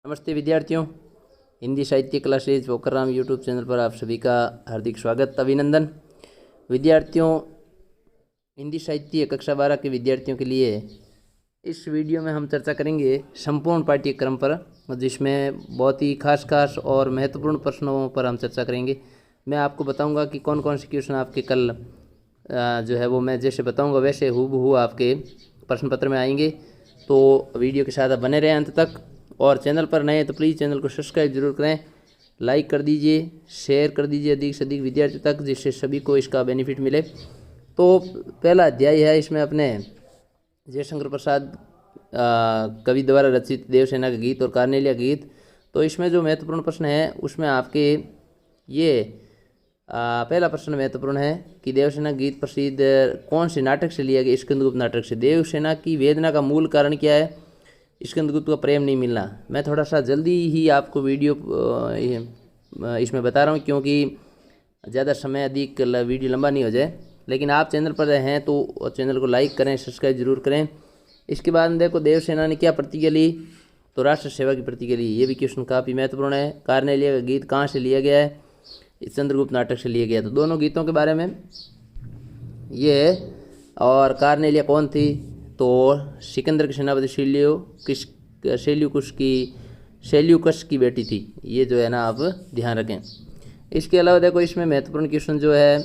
नमस्ते विद्यार्थियों, हिंदी साहित्य क्लासेज पोखराम यूट्यूब चैनल पर आप सभी का हार्दिक स्वागत, अभिनंदन। विद्यार्थियों, हिंदी साहित्य कक्षा 12 के विद्यार्थियों के लिए इस वीडियो में हम चर्चा करेंगे संपूर्ण पाठ्यक्रम पर, जिसमें बहुत ही खास और महत्वपूर्ण प्रश्नों पर हम चर्चा करेंगे। मैं आपको बताऊंगा कि कौन कौन से क्वेश्चन आपके कल जो है वो मैं जैसे बताऊंगा वैसे हूबहू आपके प्रश्न पत्र में आएंगे। तो वीडियो के साथ आप बने रहें अंत तक, और चैनल पर नए हैं तो प्लीज़ चैनल को सब्सक्राइब जरूर करें, लाइक कर दीजिए, शेयर कर दीजिए अधिक से अधिक विद्यार्थियों तक, जिससे सभी को इसका बेनिफिट मिले। तो पहला अध्याय है, इसमें अपने जयशंकर प्रसाद कवि द्वारा रचित देवसेना का गीत और कार्नेलिया गीत। तो इसमें जो महत्वपूर्ण प्रश्न है उसमें आपके ये पहला प्रश्न महत्वपूर्ण है कि देवसेना गीत प्रसिद्ध कौन से नाटक से लिया गया? स्कंदगुप्त नाटक से। देवसेना की वेदना का मूल कारण क्या है? स्कंदगुप्त का प्रेम नहीं मिलना। मैं थोड़ा सा जल्दी ही आपको वीडियो इसमें बता रहा हूँ, क्योंकि ज़्यादा समय अधिक वीडियो लंबा नहीं हो जाए। लेकिन आप चैनल पर हैं तो चैनल को लाइक करें, सब्सक्राइब जरूर करें। इसके बाद देखो, देवसेना ने क्या प्रतिज्ञा ली? तो राष्ट्र सेवा की प्रतिज्ञा ली। ये भी क्वेश्चन काफ़ी महत्वपूर्ण है। कार्नेलिया का गीत कहाँ से लिया गया है? चंद्रगुप्त नाटक से लिया गया। तो दोनों गीतों के बारे में ये, और कार्नेलिया कौन थी? तो सिकंदर के सेनापति सेल्यूकस की बेटी थी। ये जो है ना, आप ध्यान रखें। इसके अलावा देखो, इसमें महत्वपूर्ण क्वेश्चन जो है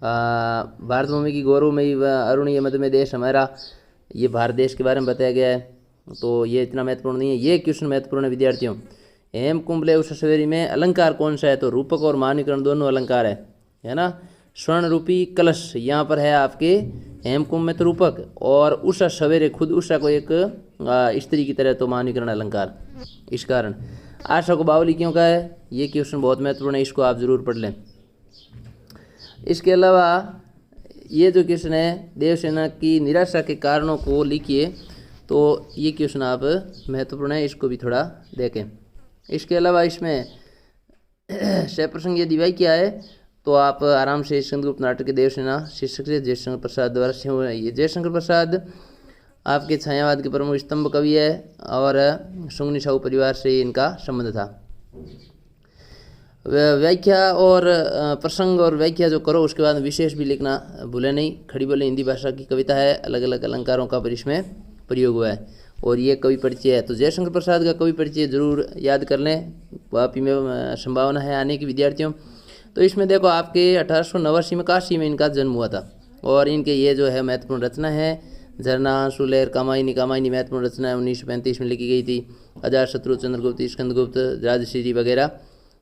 भारत भूमि की गौरवमयी व अरुणीय मध्य देश हमारा, ये भारत देश के बारे में बताया गया है। तो ये इतना महत्वपूर्ण नहीं है। ये क्वेश्चन महत्वपूर्ण है विद्यार्थियों। हेम कुंभले उषा सवेरी में अलंकार कौन सा है? तो रूपक और मानकीकरण दोनों अलंकार है ना। स्वर्ण रूपी कलश यहाँ पर है आपके हेमकुंभ में तो रूपक, और उषा सवेरे खुद उषा को एक स्त्री की तरह तो मानकीकरण अलंकार। इस कारण आशा को बावली क्यों का है? ये क्वेश्चन बहुत महत्वपूर्ण है, इसको आप जरूर पढ़ लें। इसके अलावा ये जो क्वेश्चन है, देवसेना की निराशा के कारणों को लिखिए। तो ये क्वेश्चन आप महत्वपूर्ण है, इसको भी थोड़ा देखें। इसके अलावा इसमें सप्रसंग यदि वह क्या है, तो आप आराम से स्कंदगुप्त नाटक के देवसेना शीर्षक से जयशंकर प्रसाद द्वारा। ये जयशंकर प्रसाद आपके छायावाद के प्रमुख स्तंभ कवि है, और सुंगनी साहू परिवार से इनका संबंध था। व्याख्या और प्रसंग और व्याख्या जो करो, उसके बाद विशेष भी लिखना भूले नहीं। खड़ी बोले हिंदी भाषा की कविता है, अलग अलग अलंकारों का पर इसमें प्रयोग हुआ है, और ये कवि परिचय है। तो जयशंकर प्रसाद का कवि परिचय जरूर याद कर लें, वापी में संभावना है आने की विद्यार्थियों। तो इसमें देखो, आपके 1889 में काशी में इनका जन्म हुआ था, और इनके ये जो है महत्वपूर्ण रचना है, झरना, सुलेर, कामायनी महत्वपूर्ण रचना है, 1935 में लिखी गई थी। अजातशत्रु, चंद्रगुप्त, स्कंदगुप्त, राजश्री वगैरह,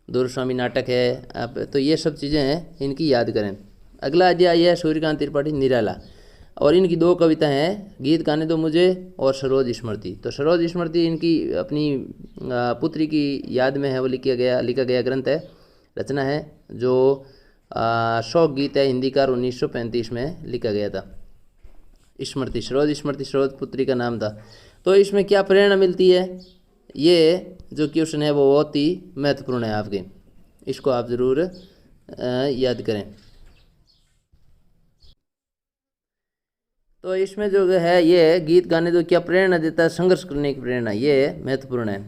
दूरस्वामी नाटक है। आप तो ये सब चीज़ें हैं, इनकी याद करें। अगला अध्याय है सूर्यकांत त्रिपाठी निराला, और इनकी दो कविता हैं, गीत गाने दो मुझे और सरोज स्मृति। तो सरोज स्मृति इनकी अपनी पुत्री की याद में है, वो लिखा गया ग्रंथ है, रचना है, जो शौक गीत है हिंदीकार, 1935 में लिखा गया था। स्मृति, सरोज स्मृति, सरोज पुत्री का नाम था। तो इसमें क्या प्रेरणा मिलती है? ये जो क्वेश्चन है वो बहुत ही महत्वपूर्ण है आपके, इसको आप जरूर याद करें। तो इसमें जो है, ये गीत गाने जो क्या प्रेरणा देता है? संघर्ष करने की प्रेरणा, ये महत्वपूर्ण है।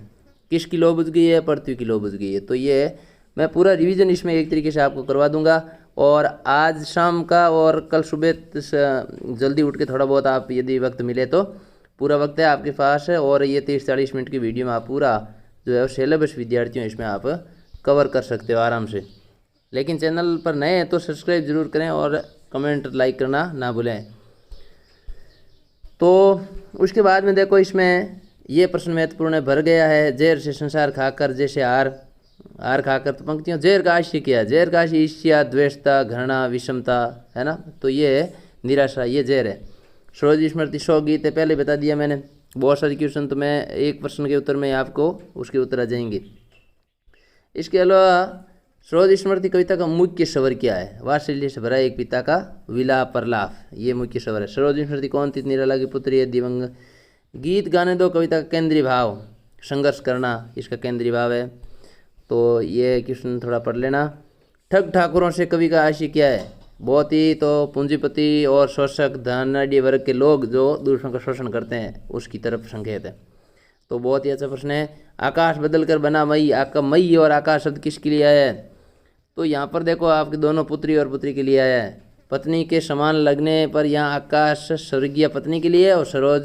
किसकी लौ बुझ गई है? पृथ्वी की लौ बुझ गई है। तो ये मैं पूरा रिवीजन इसमें एक तरीके से आपको करवा दूंगा, और आज शाम का और कल सुबह जल्दी उठ के थोड़ा बहुत आप यदि वक्त मिले तो पूरा वक्त है आपके पास है, और ये 30-40 मिनट की वीडियो में आप पूरा जो है सिलेबस विद्यार्थियों इसमें आप कवर कर सकते हो आराम से। लेकिन चैनल पर नए हैं तो सब्सक्राइब जरूर करें, और कमेंट लाइक करना ना भूलें। तो उसके बाद में देखो, इसमें ये प्रश्न महत्वपूर्ण है, भर गया है जहर से संसार खाकर जैसे हार खाकर। तो पंक्तियों, जहर का आशय क्या है? जहर का आशय ईर्ष्या, द्वेषता, घृणा, विषमता है ना। तो ये निराशा, ये जहर है। सरोज स्मृति शौक गीत है, पहले बता दिया मैंने। बहुत सारे क्वेश्चन तो मैं एक प्रश्न के उत्तर में आपको उसके उत्तर आ जाएंगे। इसके अलावा सरोज स्मृति कविता का मुख्य स्वर क्या है? वात्सल्य से भरा एक पिता का विलाप प्रलाप, ये मुख्य स्वर है। सरोज स्मृति कौन थी? निराला की पुत्री है, दिवंगत। गीत गाने दो कविता का केंद्रीय भाव, संघर्ष करना, इसका केंद्रीय भाव है। तो ये क्वेश्चन थोड़ा पढ़ लेना। ठग ठाकुरों से कवि का आशय क्या है? बहुत ही तो पूंजीपति और शोषक धनाढ़ी वर्ग के लोग जो दूसरों का शोषण करते हैं, उसकी तरफ संकेत है। तो बहुत ही अच्छा प्रश्न है। आकाश बदल कर बना मई, आपका मई और आकाश शब्द किसके लिए आया है? तो यहाँ पर देखो आपके दोनों पुत्री और पुत्री के लिए आया है। पत्नी के समान लगने पर यहाँ आकाश स्वर्गीय पत्नी के लिए और सरोज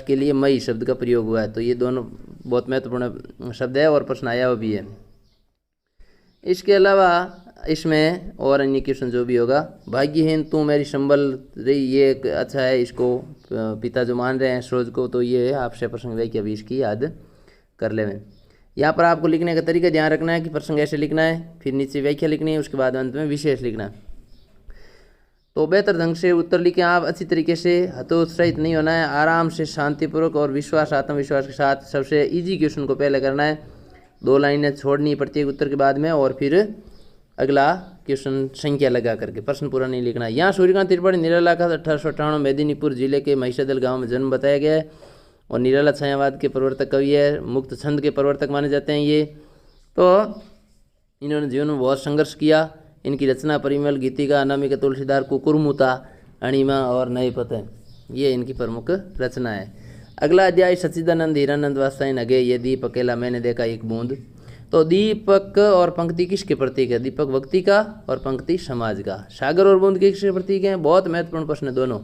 के लिए मई शब्द का प्रयोग हुआ है। तो ये दोनों बहुत महत्वपूर्ण शब्द है और प्रश्न आया हुआ भी है। इसके अलावा इसमें और अन्य क्वेश्चन जो भी होगा, भाग्यहीन तू मेरी संबल रही, ये एक अच्छा है, इसको पिता जो मान रहे हैं सरोज को, तो ये आपसे प्रसंग व्याख्या भी इसकी याद कर लें। यहाँ पर आपको लिखने का तरीका ध्यान रखना है कि प्रसंग ऐसे लिखना है, फिर नीचे व्याख्या लिखनी है, उसके बाद अंत में विशेष लिखना है। तो बेहतर ढंग से उत्तर लिखें आप, अच्छी तरीके से, हतोत्साहित नहीं होना है, आराम से शांतिपूर्वक और विश्वास आत्मविश्वास के साथ सबसे इजी क्वेश्चन को पहले करना है। 2 लाइनें छोड़नी प्रत्येक उत्तर के बाद में, और फिर अगला क्वेश्चन संख्या लगा करके, प्रश्न पूरा नहीं लिखना है। यहाँ सूर्यकांत त्रिपाठी निराला का 1898 मेदिनीपुर जिले के महिषादल गांव में जन्म बताया गया है और निराला छायावाद के प्रवर्तक कवि है, मुक्त छंद के प्रवर्तक माने जाते हैं ये। तो इन्होंने जीवन में बहुत संघर्ष किया। इनकी रचना परिमल, गीतिका, अनामिका, तुलसीदार, कुकुरमुता, अणिमा और नए पते, ये इनकी प्रमुख रचना है। अगला अध्याय सच्चिदानंद हीरानंद वात्स्यायन अगे, ये दीप अकेला मैंने देखा एक बूंद। तो दीपक और पंक्ति किसके प्रतीक है? दीपक व्यक्ति का और पंक्ति समाज का। सागर और बूंद किसके प्रतीक हैं? बहुत महत्वपूर्ण प्रश्न है दोनों।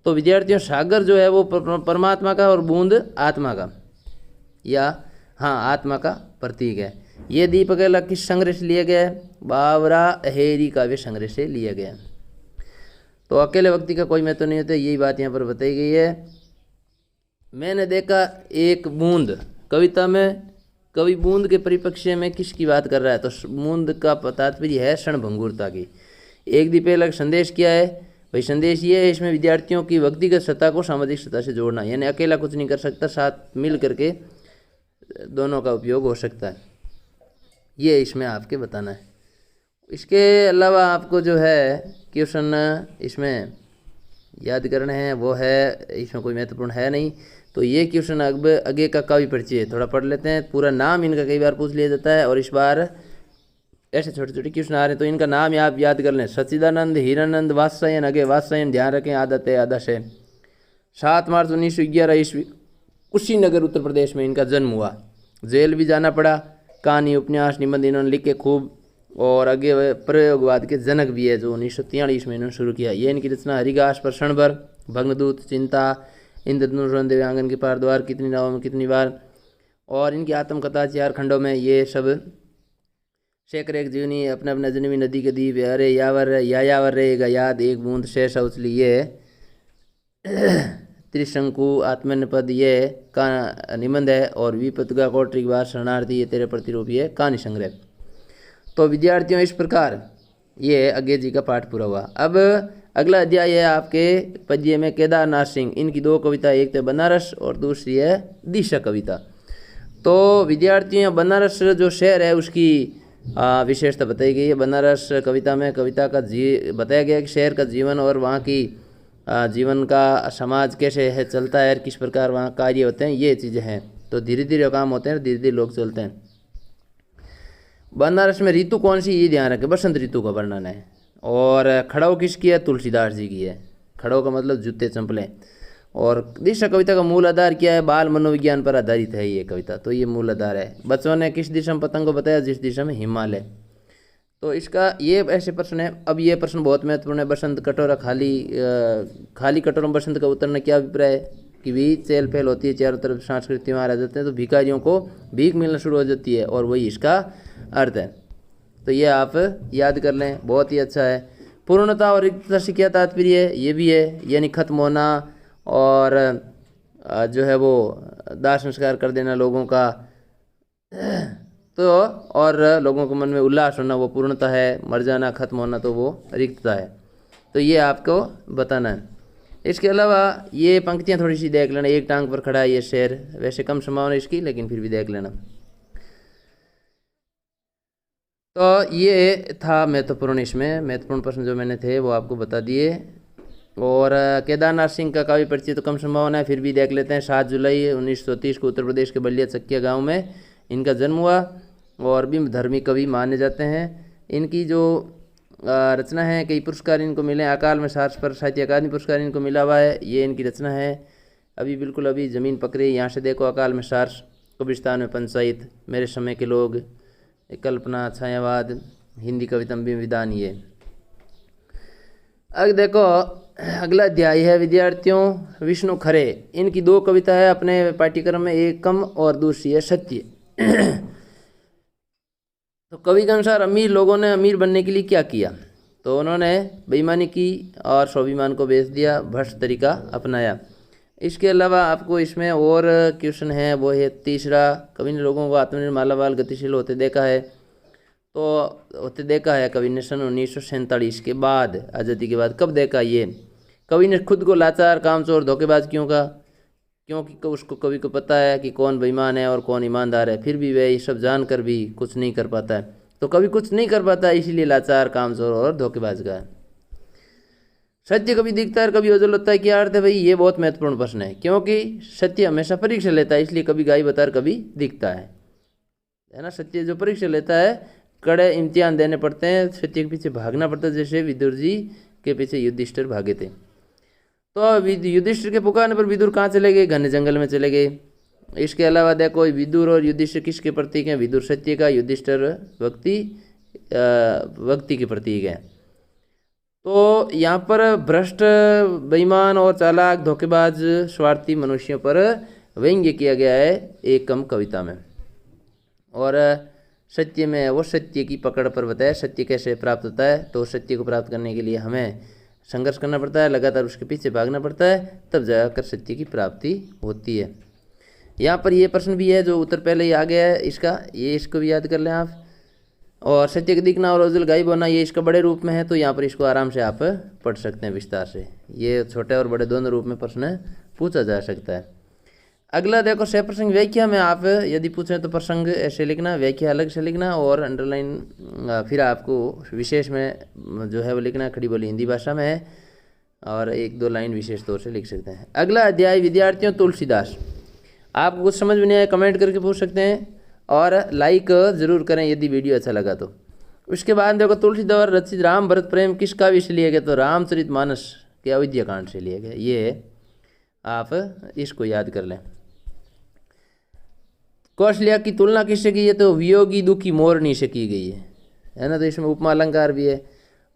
तो विद्यार्थियों, सागर जो है वो परमात्मा का और बूंद आत्मा का, या हाँ आत्मा का प्रतीक है। ये दीप अकेला किस संग्रह से लिया गया है? बावरा अहेरी काव्य संग्रह से लिया गया। तो अकेले व्यक्ति का कोई महत्व नहीं होता, यही बात यहाँ पर बताई गई है। मैंने देखा एक बूंद, कविता में कवि बूंद के परिप्रेक्ष्य में किसकी बात कर रहा है? तो बूंद का तात्पर्य है क्षणभंगुरता की। एक दीप अलग संदेश क्या है भाई? संदेश ये है, इसमें विद्यार्थियों की व्यक्तिगत सत्ता को सामाजिक सत्ता से जोड़ना, यानी अकेला कुछ नहीं कर सकता, साथ मिल करके दोनों का उपयोग हो सकता है, ये इसमें आपके बताना है। इसके अलावा आपको जो है क्वेश्चन इसमें याद करने हैं वो है, इसमें कोई महत्वपूर्ण है नहीं। तो ये क्वेश्चन अब आगे का कवि परिचय थोड़ा पढ़ लेते हैं। पूरा नाम इनका कई बार पूछ लिया जाता है और इस बार ऐसे छोटे छोटे क्वेश्चन आ रहे हैं, तो इनका नाम आप याद कर लें। सच्चिदानंद हीरानंद वात्स्यायन अगे, वात्स्यायन ध्यान रखें, आदत है आदर्श है। 7 मार्च 1911 ईस्वी कुशीनगर उत्तर प्रदेश में इनका जन्म हुआ। जेल भी जाना पड़ा। कहानी, उपन्यास, निबंध इन्होंने लिखे खूब, और आगे प्रयोगवाद के जनक भी है जो 1943 में इन्होंने शुरू किया। ये इनकी रचना हरिघास पर क्षणभर, भग्नदूत, चिंता, इंद्रधनुष, देवांगन के पार द्वार, कितनी नावों में कितनी बार, और इनकी आत्मकथा 4 खंडों में। ये सब शेखर एक जीवनी, अपने अपने जन्मी नदी के दीप, अरे यावर यावर रहेगा याद, एक बूंद शेष उछली, ये त्रिशंकु, आत्मनिपद ये का निबंध है, और विपतगा कोटरी बार, शरणार्थी, ये तेरे प्रतिरूप, ये कहानी संग्रह। तो विद्यार्थियों, इस प्रकार ये अज्ञे जी का पाठ पूरा हुआ। अब अगला अध्याय है आपके पद्य में केदारनाथ सिंह, इनकी 2 कविता, एक तो बनारस और दूसरी है दिशा कविता। तो विद्यार्थियों, बनारस जो शहर है उसकी विशेषता बताई गई है। बनारस कविता में कविता का बताया गया कि शहर का जीवन और वहाँ की जीवन का समाज कैसे है चलता है, किस प्रकार वहाँ कार्य होते हैं, ये चीज़ें हैं। तो धीरे धीरे काम होते हैं, धीरे धीरे लोग चलते हैं। बनारस में ऋतु कौन सी, ये ध्यान रखें, बसंत ऋतु का वर्णन है। और खड़ाऊ किसकी है? तुलसीदास जी की है। खड़ाऊ का मतलब जूते चंपलें। और दिशा कविता का मूल आधार क्या है? बाल मनोविज्ञान पर आधारित है ये कविता, तो ये मूल आधार है। बच्चों ने किस दिशा में पतंग को बताया? जिस दिशा में हिमालय। तो इसका ये ऐसे प्रश्न है। अब ये प्रश्न बहुत महत्वपूर्ण है। बसंत कटोरा खाली कटोरा में बसंत का उतरना, क्या अभिप्राय है? कि भी चहल पहल होती है, चारों तरफ सांस्कृतिक त्योहार आ जाते हैं, तो भिखारियों को भीख मिलना शुरू हो जाती है, और वही इसका अर्थ है। तो ये आप याद कर लें, बहुत ही अच्छा है। पूर्णता और रिक्तता से क्या तात्पर्य है? ये भी है, यानी खत्म होना, और जो है वो दाह संस्कार कर देना लोगों का, तो और लोगों के मन में उल्लास होना, वो पूर्णता है। मर जाना, खत्म होना, तो वो रिक्तता है। तो ये आपको बताना है। इसके अलावा ये पंक्तियाँ थोड़ी सी देख लेना। एक टांग पर खड़ा है ये शेर, वैसे कम संभावना इसकी, लेकिन फिर भी देख लेना। तो ये था महत्वपूर्ण, इसमें महत्वपूर्ण प्रश्न जो मैंने थे वो आपको बता दिए। और केदारनाथ सिंह का काव्य परिचय तो कम संभावना है, फिर भी देख लेते हैं। 7 जुलाई 1930 को उत्तर प्रदेश के बलिया चकिया गांव में इनका जन्म हुआ, और भी धर्मी कवि माने जाते हैं। इनकी जो रचना है, कई पुरस्कार इनको मिले। अकाल में साहित्य अकादमी पुरस्कार इनको मिला हुआ है, ये इनकी रचना है। अभी बिल्कुल अभी ज़मीन पकड़ी, यहाँ से देखो अकाल में सार्स, कब्रिस्तान में पंचायत, मेरे समय के लोग, कल्पना, छायावाद, हिंदी कविता में विधान। ये अब देखो अगला अध्याय है विद्यार्थियों विष्णु खरे। इनकी 2 कविता है अपने पाठ्यक्रम में, एक कम और दूसरी है सत्य। तो कवि के अनुसार अमीर लोगों ने अमीर बनने के लिए क्या किया? तो उन्होंने बेईमानी की और स्वाभिमान को बेच दिया, भ्रष्ट तरीका अपनाया। इसके अलावा आपको इसमें और क्वेश्चन है, वो है तीसरा, कवि ने लोगों को आत्मनिर्भर, मालामाल, गतिशील होते देखा है। तो होते देखा है कवि ने सन 1947 के बाद, आज़ादी के बाद। कब देखा ये? कवि ने खुद को लाचार, कामचोर, धोखेबाज क्यों कहा? क्योंकि उसको, कवि को पता है कि कौन बेईमान है और कौन ईमानदार है, फिर भी वह ये सब जानकर भी कुछ नहीं कर पाता है। तो कवि कुछ नहीं कर पाता, इसीलिए लाचार, कामचोर और धोखेबाज का है। सत्य कभी दिखता है, कभी ओझल होता है, क्या अर्थ है भाई? ये बहुत महत्वपूर्ण प्रश्न है, क्योंकि सत्य हमेशा परीक्षा लेता है, इसलिए कभी गाय बता कभी दिखता है ना। सत्य जो परीक्षा लेता है, कड़े इम्तिहान देने पड़ते हैं, सत्य के पीछे भागना पड़ता है, जैसे विदुर जी के पीछे युधिष्ठिर भागे थे। तो युधिष्ठिर के पुकारने पर विदुर कहाँ चले गए? घने जंगल में चले गए। इसके अलावा देखो विदुर और युधिष्ठिर किसके प्रतीक हैं? विदुर सत्य का, युधिष्ठिर भक्ति के प्रतीक है। तो यहाँ पर भ्रष्ट, बेईमान और चालाक, धोखेबाज, स्वार्थी मनुष्यों पर व्यंग्य किया गया है एक कम कविता में। और सत्य में वो सत्य की पकड़ पर बताया, सत्य कैसे प्राप्त होता है। तो सत्य को प्राप्त करने के लिए हमें संघर्ष करना पड़ता है, लगातार उसके पीछे भागना पड़ता है, तब जाकर सत्य की प्राप्ति होती है। यहाँ पर ये प्रश्न भी है जो उत्तर पहले ही आ गया है इसका, ये इसको भी याद कर लें आप। और सत्य का दिखना और ओझल गायब होना, ये इसका बड़े रूप में है, तो यहाँ पर इसको आराम से आप पढ़ सकते हैं विस्तार से। ये छोटे और बड़े दोनों रूप में प्रश्न पूछा जा सकता है। अगला देखो सह प्रसंग व्याख्या में आप यदि पूछें तो प्रसंग ऐसे लिखना, व्याख्या अलग से लिखना, और अंडरलाइन फिर आपको विशेष में जो है वो लिखना, खड़ी बोली हिंदी भाषा में है, और 1-2 लाइन विशेष तौर से लिख सकते हैं। अगला अध्याय विद्यार्थियों तुलसीदास। आपको कुछ समझ में नहीं आया कमेंट करके पूछ सकते हैं, और लाइक ज़रूर करें यदि वीडियो अच्छा लगा तो। उसके बाद देखो तुलसी द्वारा रचित राम भरत प्रेम किस काव्य से लिया गया? तो रामचरितमानस के अयोध्या कांड से लिया गया। ये आप इसको याद कर लें। कौशल्या की तुलना किससे की है? तो वियोगी दुखी मोरनी से की गई है ना। तो इसमें उपमा अलंकार भी है।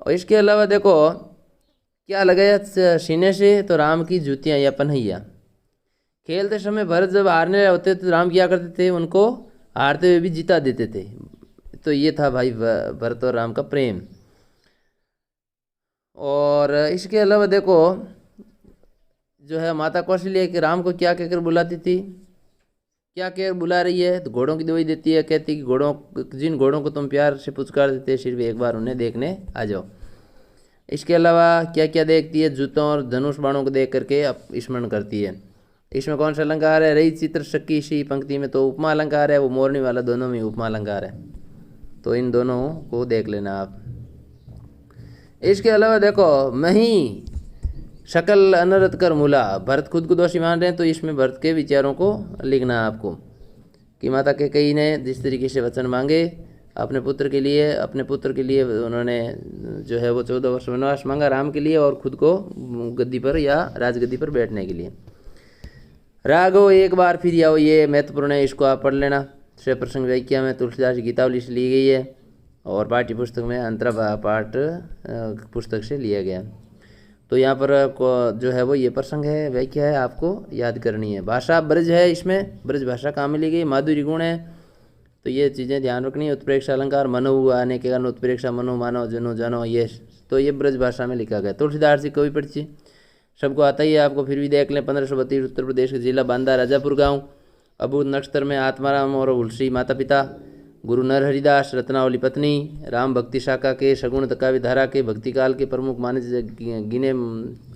और इसके अलावा देखो क्या लगाया सीने से? तो राम की जूतियाँ या पन्हैया। खेलते समय भरत जब हारने होते तो राम क्या करते थे? उनको हारते हुए भी जिता देते थे। तो ये था भाई भरत और राम का प्रेम। और इसके अलावा देखो जो है माता कौशल्या कि राम को क्या कहकर बुलाती थी? क्या कहकर बुला रही है? तो घोड़ों की दवाई देती है, कहती कि जिन घोड़ों को तुम प्यार से पुचकार देते सिर्फ एक बार उन्हें देखने आ जाओ। इसके अलावा क्या क्या देखती है? जूतों और धनुष बाणों को देख करके स्मरण करती है। इसमें कौन सा अलंकार है? रही चित्र शक्की सी पंक्ति में तो उपमा अलंकार है, वो मोरनी वाला दोनों में उपमा अलंकार है। तो इन दोनों को देख लेना आप। इसके अलावा देखो मही शकल अनरत कर मूला, भरत खुद को दोषी मान रहे हैं, तो इसमें भरत के विचारों को लिखना है आपको कि माता कैकेयी ने जिस तरीके से वचन मांगे अपने पुत्र के लिए उन्होंने जो है वो 14 वर्ष वनवास मांगा राम के लिए, और खुद को गद्दी पर या राजगद्दी पर बैठने के लिए। राघव एक बार फिर आओ, ये महत्वपूर्ण है, इसको आप पढ़ लेना। स्वयं प्रसंग व्याख्या में तुलसीदास की गीतावली से ली गई है, और पाठ्य पुस्तक में अंतरा पाठ पुस्तक से लिया गया। तो यहाँ पर जो है वो ये प्रसंग है, व्याख्या है, आपको याद करनी है। भाषा ब्रज है, इसमें ब्रज भाषा कहाँ में ली गई? माधुरी गुण है, तो ये चीज़ें ध्यान रखनी है। उत्प्रेक्षा अलंकार, मनो आने के कारण उत्प्रेक्षा मनो मानो जनो जानो, ये तो ये ब्रज भाषा में लिखा गया। तुलसीदास जी कवि परिचय सबको आता ही है, आपको फिर भी देख लें। 1532 उत्तर प्रदेश के जिला बांदा राजापुर गांव, अबूद नक्षत्र में आत्माराम और उलसी माता पिता, गुरु नरहरिदास रत्नावली पत्नी, राम भक्ति शाखा के सगुण काव्य धारा के भक्ति काल के प्रमुख माने गिने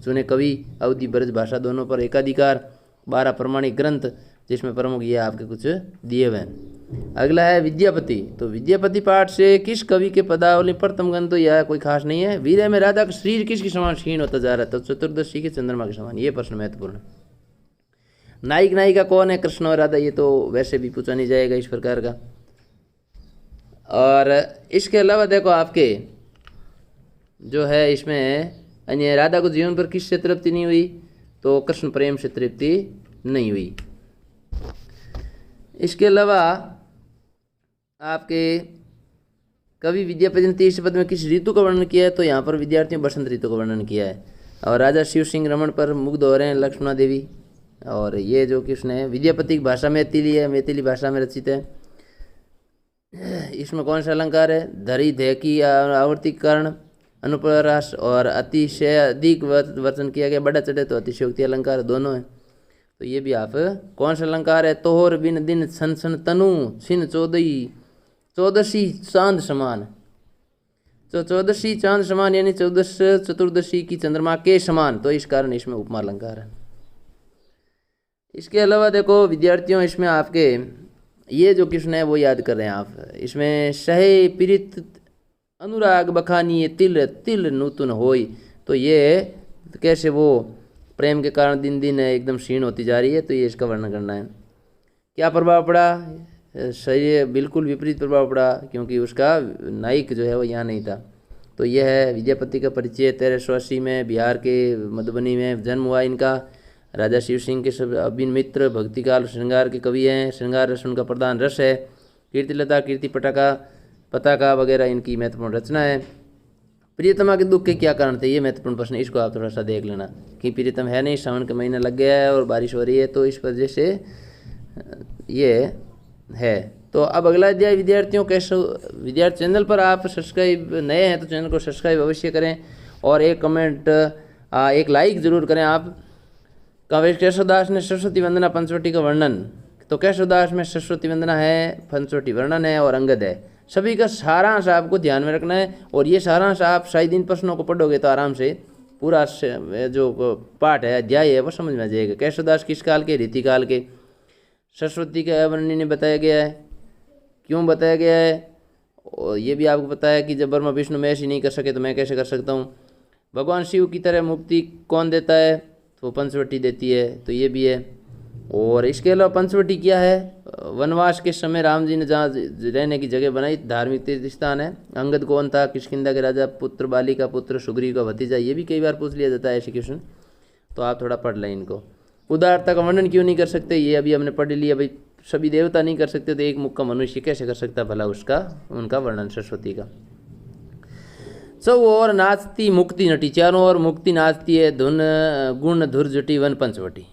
चुने कवि, अवधि ब्रज भाषा दोनों पर एकाधिकार, 12 प्रमाणिक ग्रंथ जिसमें प्रमुख ये आपके कुछ दिए हुए हैं। अगला है विद्यापति। तो विद्यापति पाठ से किस कवि के पदावली प्रथम ग्रंथ? तो यह कोई खास नहीं है। वीर में राधा का शरीर किसके समान क्षीण होता जा रहा है? तो चतुर्दशी के चंद्रमा के समान। ये प्रश्न महत्वपूर्ण है। नायक नायिका कौन है? कृष्ण और राधा। ये तो वैसे भी पूछा नहीं जाएगा इस प्रकार का। और इसके अलावा देखो आपके जो है इसमें अन्य राधा को जीवन पर किससे तृप्ति नहीं हुई? तो कृष्ण प्रेम से तृप्ति नहीं हुई। इसके अलावा आपके कवि विद्यापति ने 30 पद में किस ऋतु का वर्णन किया है, तो यहाँ पर विद्यार्थियों बसंत ऋतु का वर्णन किया है। और राजा शिव सिंह रमन पर मुग्ध हो रहे हैं लक्ष्मणा देवी। और ये जो कि उसने विद्यापति की भाषा मैथिली है, मैथिली भाषा में रचित है। इसमें कौन सा अलंकार है? धरी धे की आवर्ती के कारण अनुप्रास और अतिशय अधिक वर्णन किया गया। बड़ा चढ़े तो अतिशयोक्ति अलंकार दोनों है। तो ये भी आप कौन सा अलंकार है? तोहर बिन दिन सन सन तनु छिन चौदशी चांद समान। तो चौदशी चांद समान यानी चतुर्दशी की चंद्रमा के समान, तो इस कारण इसमें उपमा अलंकार है। इसके अलावा देखो विद्यार्थियों, इसमें आपके ये जो कृष्ण है वो याद कर रहे हैं आप। इसमें सहे पीड़ित अनुराग बखानी तिल तिल नूतन होई, तो ये कैसे वो प्रेम के कारण दिन दिन एकदम क्षीण होती जा रही है, तो ये इसका वर्णन करना है। क्या प्रभाव पड़ा? सही, बिल्कुल विपरीत प्रभाव पड़ा, क्योंकि उसका नायक जो है वो यहाँ नहीं था। तो यह है विद्यापति का परिचय। 1380 में बिहार के मधुबनी में जन्म हुआ इनका। राजा शिव सिंह के सब अभिन्न मित्र, भक्तिकाल श्रृंगार के कवि हैं। श्रृंगार रस उनका प्रधान रस है। कीर्तिलता, कीर्ति पताका वगैरह इनकी महत्वपूर्ण रचना है। प्रियतमा के दुख के क्या कारण थे, ये महत्वपूर्ण प्रश्न, इसको आप थोड़ा सा देख लेना कि प्रियतम है नहीं, सावन का महीना लग गया है और बारिश हो रही है, तो इस वजह से ये है। तो अब अगला अध्याय विद्यार्थियों, कैसे विद्यार्थी चैनल पर आप सब्सक्राइब नए हैं तो चैनल को सब्सक्राइब अवश्य करें और एक कमेंट एक लाइक जरूर करें आप। केशवदास ने सरस्वती वंदना पंचवटी का वर्णन, तो केशवदास में सरस्वती वंदना है, पंचवटी वर्णन है और अंगद है। सभी का सारांश आपको ध्यान में रखना है और ये सारांश आप शायद इन प्रश्नों को पढ़ोगे तो आराम से पूरा जो पाठ है, अध्याय है, वो समझ में आ जाएगा। केशवदास किस काल के? रीतिकाल के। सरस्वती के अवर्णनीय बताया गया है। क्यों बताया गया है? और ये भी आपको पता है कि जब ब्रह्मा विष्णु महेश ही नहीं कर सके तो मैं कैसे कर सकता हूँ। भगवान शिव की तरह मुक्ति कौन देता है? तो पंचवटी देती है, तो ये भी है। और इसके अलावा पंचवटी क्या है? वनवास के समय राम जी ने जहाँ रहने की जगह बनाई, धार्मिक तीर्थ स्थान है। अंगद कौन था? किष्किंधा के राजा पुत्र, बाली का पुत्र, सुग्रीव का भतीजा। ये भी कई बार पूछ लिया जाता है ऐसे क्वेश्चन, तो आप थोड़ा पढ़ लें इनको। उदारता का वर्णन क्यों नहीं कर सकते? ये अभी हमने पढ़ लिया। भाई सभी देवता नहीं कर सकते तो एक मुख का मनुष्य कैसे कर सकता भला उसका उनका वर्णन सरस्वती का। सौ और नाचती मुक्ति नटी, चारों ओर मुक्ति नाचती है, धुन गुण धुर जटी वन पंचवटी।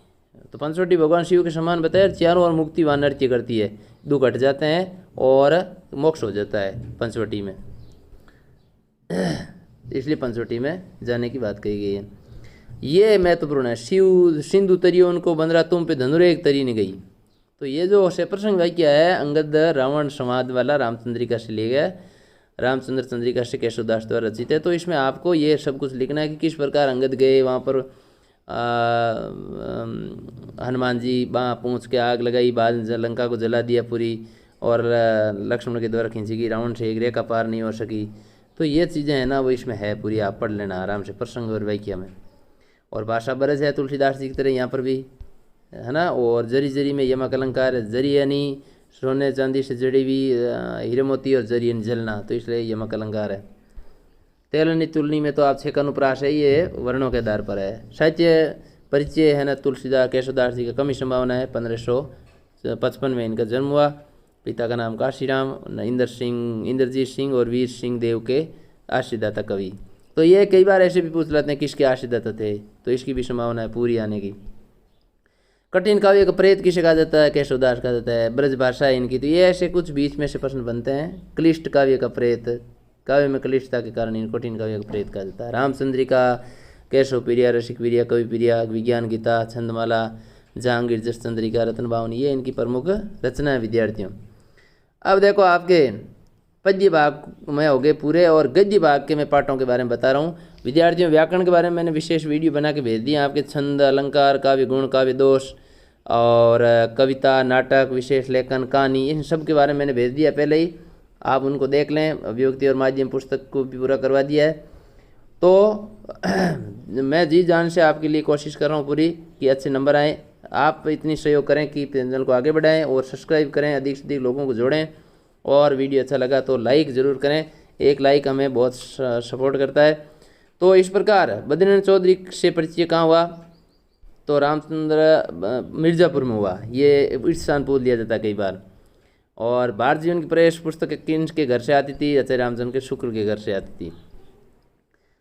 तो पंचवटी भगवान शिव के समान बताया, चारों ओर मुक्ति वहाँ नृत्य करती है, दुख हट जाते हैं और मोक्ष हो जाता है पंचवटी में, इसलिए पंचवटी में जाने की बात कही गई है। ये महत्वपूर्ण है। शिव सिंधु तरियो उनको बंदरा तुम पे धनुरेग तरी ने गई। तो ये जो से प्रसंग वाक्य है अंगद रावण संवाद वाला रामचंद्रिका से लिया गया, रामचंद्र चंद्रिका से केशवदास द्वारा रचित है। तो इसमें आपको ये सब कुछ लिखना है कि किस प्रकार अंगद गए वहाँ पर, हनुमान जी वहाँ पहुँच के आग लगाई, बाद लंका को जला दिया पूरी, और लक्ष्मण के द्वारा खींची गई, रावण से एक रेखा पार नहीं हो सकी। तो ये चीज़ें हैं ना वो इसमें है पूरी, आप पढ़ लेना आराम से प्रसंग और वाक्य में। और भाषा बरज है तुलसीदास जी की तरह यहाँ पर भी, है ना। और जरी जरी में यमक अलंकार है, जरी यानी सोने चांदी से जड़ी हुई हीरे मोती, और जरी यानी जलना, तो इसलिए यमक अलंकार है। तेलनी तुलनी में तो आप छेक अनुप्रास है, ये वर्णों के आधार पर है। साहित्य परिचय है ना तुलसीदास केशवदास जी का कम ही संभावना है। 1555 में इनका जन्म हुआ। पिता का नाम काशीराम, इंद्रजीत सिंह और वीर सिंह देव के आश्रितदाता कवि। तो ये कई बार ऐसे भी पूछ लेते हैं किसके आश्रितदाता थे, तो इसकी भी संभावना है पूरी आने की। कठिन काव्य का प्रेत किसे कहा जाता है? केशवदास कहा जाता है। ब्रज भाषा है इनकी। तो ये ऐसे कुछ बीच में से प्रश्न बनते हैं। क्लिष्ट काव्य का प्रेत, काव्य में क्लिष्टता के कारण इन कठिन काव्य का प्रेत कहा जाता है। रामचंद्रिका, केशव प्रिया, रसिक प्रिया, कवि प्रिया, विज्ञान गीता, छंदमाला, जहांगीर जस चंद्रिका, रत्न बावनी, ये इनकी प्रमुख रचना है विद्यार्थियों। अब देखो आपके पद्य भाग में हो गए पूरे, और गद्य भाग के मैं पाठों के बारे में बता रहा हूँ विद्यार्थियों। व्याकरण के बारे में मैंने विशेष वीडियो बना के भेज दिया आपके। छंद, अलंकार, काव्य गुण, काव्य दोष, और कविता, नाटक, विशेष लेखन, कहानी, इन सब के बारे में मैंने भेज दिया पहले ही, आप उनको देख लें। अभिव्यक्ति और माध्यम पुस्तक को भी पूरा करवा दिया है। तो मैं जी जान से आपके लिए कोशिश कर रहा हूँ पूरी कि अच्छे नंबर आएँ। आप इतनी सहयोग करें कि चैनल को आगे बढ़ाएं और सब्सक्राइब करें, अधिक से अधिक लोगों को जोड़ें, और वीडियो अच्छा लगा तो लाइक ज़रूर करें। एक लाइक हमें बहुत सपोर्ट करता है। तो इस प्रकार बद्रीनाथ चौधरी से परिचय कहाँ हुआ? तो रामचंद्र मिर्ज़ापुर में हुआ, ये इस स्थान पूछ लिया जाता है कई बार। और भारत जीवन की प्रेस पुस्तक किसके घर से आती थी? आचार्य रामचंद्र के शुक्ल के घर से आती थी।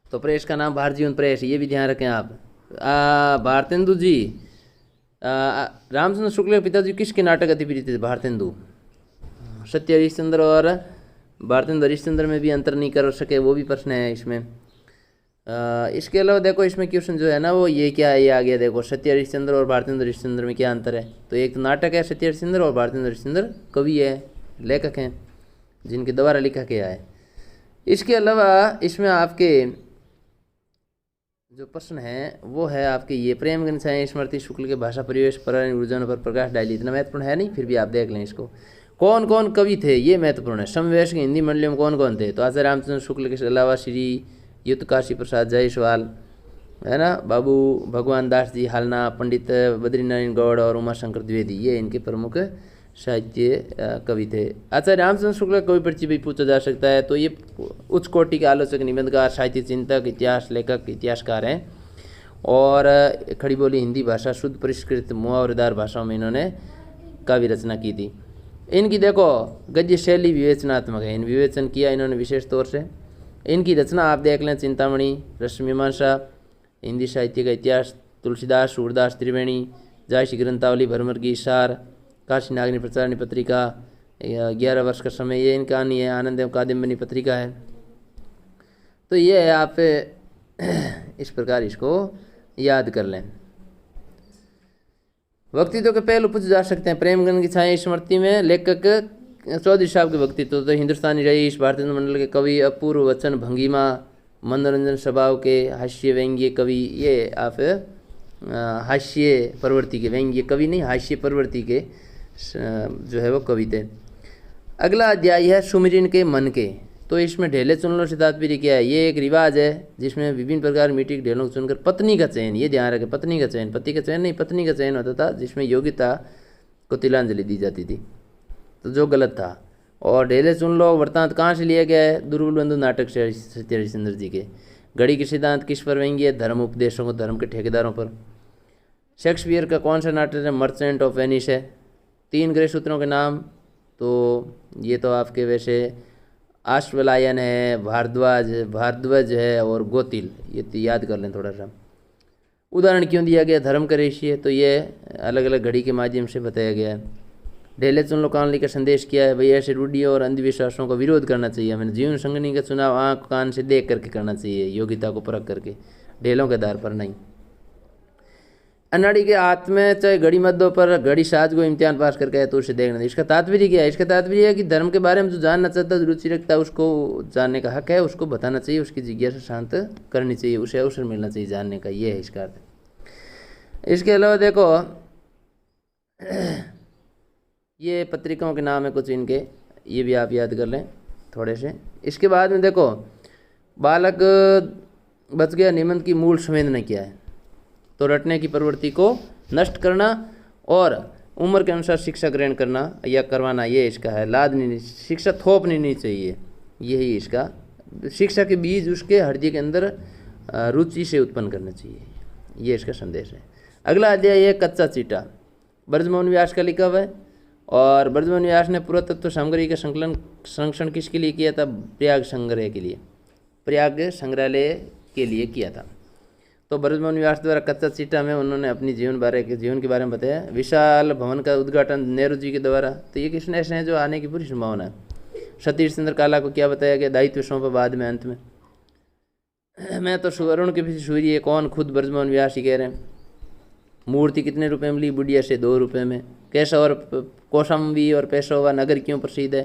तो प्रेस का नाम भारत जीवन प्रेस, ये भी ध्यान रखें आप। भारतेंदु जी, रामचंद्र शुक्ल के पिताजी किसके नाटक अतिप्रिय थे? भारतेंदु। सत्य हरिश्चंद्र और भारतेंदु हरिश्चंद्र में भी अंतर नहीं कर सके, वो भी प्रश्न है इसमें। इसके अलावा देखो इसमें क्वेश्चन जो है ना वो ये क्या है, ये आ गया देखो, सत्य हरिश्चंद्र और भारतेंदु हरिश्चंद्र में क्या अंतर है? तो एक नाटक है सत्य हरिश्चंद्र, और भारतेंदु हरिश्चंद्र कवि है, लेखक हैं जिनके द्वारा लिखा गया है। इसके अलावा इसमें आपके जो प्रश्न है वो है आपके ये, प्रेमगंज छाया स्मृति शुक्ल के भाषा परिवेश पर रुझानों पर प्रकाश डाली। इतना महत्वपूर्ण है नहीं, फिर भी आप देख लें इसको। कौन कौन कवि थे ये महत्वपूर्ण है। समवयस्क की हिंदी मंडलियों में कौन कौन थे? तो आचार्य रामचंद्र शुक्ल के अलावा श्री युक्त काशी प्रसाद जायसवाल, है ना, बाबू भगवान दास जी हालना, पंडित बद्रीनारायण गौड़ और उमाशंकर द्विवेदी, ये इनके प्रमुख साहित्य कवि थे। आचार्य रामचंद्र शुक्ल कवि परिचय भी पूछा जा सकता है। तो ये उच्च कोटि के आलोचक, निबंधकार, साहित्य चिंतक, इतिहास लेखक, इतिहासकार हैं। और खड़ी बोली हिंदी भाषा शुद्ध परिष्कृत मुहावरेदार भाषाओं में इन्होंने काव्य रचना की थी। इनकी देखो गद्य शैली विवेचनात्मक है, इन विवेचन किया इन्होंने विशेष तौर से। इनकी रचना आप देख लें, चिंतामणि, रसमीमांसा, हिंदी साहित्य का इतिहास, तुलसीदास, सूरदास त्रिवेणी, जायसी ग्रंथावली, भरमर की सार, काशी नागनी प्रचारणी पत्रिका, 11 वर्ष का समय, ये इनका कहानी है। आनंद एवं कादम्बिनी पत्रिका है। तो ये है, आप इस प्रकार इसको याद कर लें। व्यक्तित्व के पहलू पूछे जा सकते हैं। प्रेमगंज की छाया स्मृति में लेखक चौधरी साहब के व्यक्तित्व, तो हिंदुस्तानी रईस, भारतेंदु मंडल के कवि, अपूर्व वचन भंगिमा, मनोरंजन स्वभाव के, हास्य व्यंग्य कवि, ये आप हास्य प्रवृत्ति के, व्यंग्य कवि नहीं, हास्य प्रवृत्ति के जो है वो कवि थे। अगला अध्याय है सुमिरन के मन के। तो इसमें ढेले चुन लो से तात्पर्य क्या है? ये एक रिवाज है जिसमें विभिन्न प्रकार मिट्टी के ढेलों को चुनकर पत्नी का चयन, ये ध्यान रखें, पत्नी का चयन, पति का चयन नहीं, पत्नी का चयन होता था, जिसमें योग्यता को तिलांजलि दी जाती थी, तो जो गलत था। और ढेले चुन लो वृत्तांत कहाँ से लिया गया है? दुर्बल बंधु नाटक से, सत्य हरिश्चंद्र जी के। घड़ी के सिद्धांत किस पर व्यंग्य? धर्म उपदेशों को, धर्म के ठेकेदारों पर। शेक्सपियर का कौन सा नाटक है? मर्चेंट ऑफ वेनिस है। 3 गृह सूत्रों के नाम, तो ये तो आपके वैसे आश्वलायन है, भारद्वाज है और गोतिल, ये तो याद कर लें थोड़ा सा। उदाहरण क्यों दिया गया? धर्म का ऋषि, तो ये अलग अलग घड़ी के माध्यम से बताया गया है। ढेले चुन लो कानली का संदेश किया है? भाई ऐसे रूढ़ियों और अंधविश्वासों का विरोध करना चाहिए हमें। जीवन संगनी का चुनाव आँख कान से देख करके करना चाहिए, योग्यता को परख करके, ढेलों के आधार पर नहीं। अनाड़ी के हाथ में चाहे घड़ी मत दो, पर घड़ी साज को इम्तिहान पास करके है तो उसे देखना। इसका तात्पर्य क्या है? इसका तात्पर्य है कि धर्म के बारे में जो जानना चाहता है, रुचि रखता है, उसको जानने का हक है, उसको बताना चाहिए, उसकी जिज्ञासा शांत करनी चाहिए, उसे अवसर मिलना चाहिए जानने का, ये है इसका अर्थ। इसके अलावा देखो ये पत्रिकाओं के नाम है कुछ इनके, ये भी आप याद कर लें थोड़े से। इसके बाद में देखो बालक बच गया निबंध की मूल संवेदना क्या है? तो रटने की प्रवृत्ति को नष्ट करना और उम्र के अनुसार शिक्षा ग्रहण करना या करवाना, ये इसका है। लाद नहीं, शिक्षा थोपनी नहीं चाहिए, यही इसका। शिक्षा के बीज उसके हृदय के अंदर रुचि से उत्पन्न करना चाहिए, ये इसका संदेश है। अगला अध्याय है कच्चा चीटा, ब्रजमोहन व्यास का लिखा हुआ है। और ब्रजमोहन व्यास ने पुरातत्व सामग्री का संरक्षण किसके लिए किया था? प्रयाग संग्रह के लिए, प्रयाग संग्रहालय के लिए किया था। तो ब्रजमोहन व्यास द्वारा कच्चा चीटा में उन्होंने अपनी जीवन के बारे में बताया। विशाल भवन का उद्घाटन नेहरू जी के द्वारा, तो ये किसने ऐसे हैं जो आने की पूरी संभावना है। सतीश चंद्र काला को क्या बताया गया? दायित्व सौंपा बाद में, अंत में। मैं तो सुवर्ण के पीछे सूर्य, कौन? खुद ब्रजमोहन व्यास ही कह रहे हैं। मूर्ति कितने रुपए में ली? बुढ़िया से 2 रुपये में। कैसा और कौशाम्बी और पेशवा नगर क्यों प्रसिद्ध है?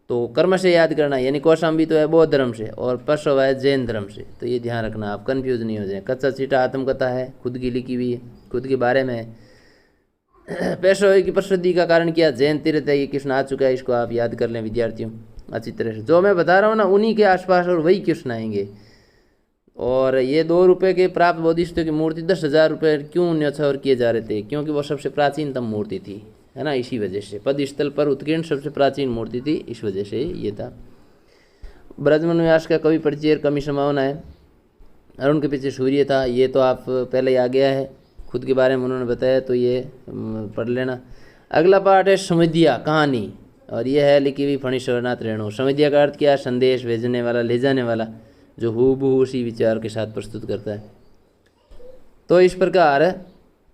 तो कर्म से याद करना, यानी कौशाम्बी तो है बौद्ध धर्म से और पेशवा है जैन धर्म से, तो ये ध्यान रखना, आप कन्फ्यूज नहीं हो जाए। कच्चा चीटा आत्मकथा है, खुद की लिखी हुई है, खुद के बारे में है। पेशवा की प्रसिद्धि का कारण क्या? जैन तीर्थ है, ये क्वेश्चन आ चुका है, इसको आप याद कर लें विद्यार्थियों अच्छी तरह से। जो मैं बता रहा हूँ ना उन्हीं के आसपास और वही क्वेश्चन आएंगे। और ये 2 रुपये के प्राप्त बोधिसत्व की मूर्ति 10,000 रुपये क्यों न्यौछावर किए जा रहे थे? क्योंकि वो सबसे प्राचीनतम मूर्ति थी, है ना, इसी वजह से। पद स्थल पर उत्कीर्ण सबसे प्राचीन मूर्ति थी, इस वजह से ये था। ब्रजमोहन व्यास का कवि परिचय कमी संभावना है। अरुण के पीछे सूर्य था, ये तो आप पहले ही आ गया है। खुद के बारे में उन्होंने बताया, तो ये पढ़ लेना। अगला पार्ट है समधिया कहानी, और यह है लिखी हुई फणीश्वरनाथ रेणु। समधिया का अर्थ क्या है? संदेश भेजने वाला, ले जाने वाला, जो हूबहू उसी विचार के साथ प्रस्तुत करता है। तो इस प्रकार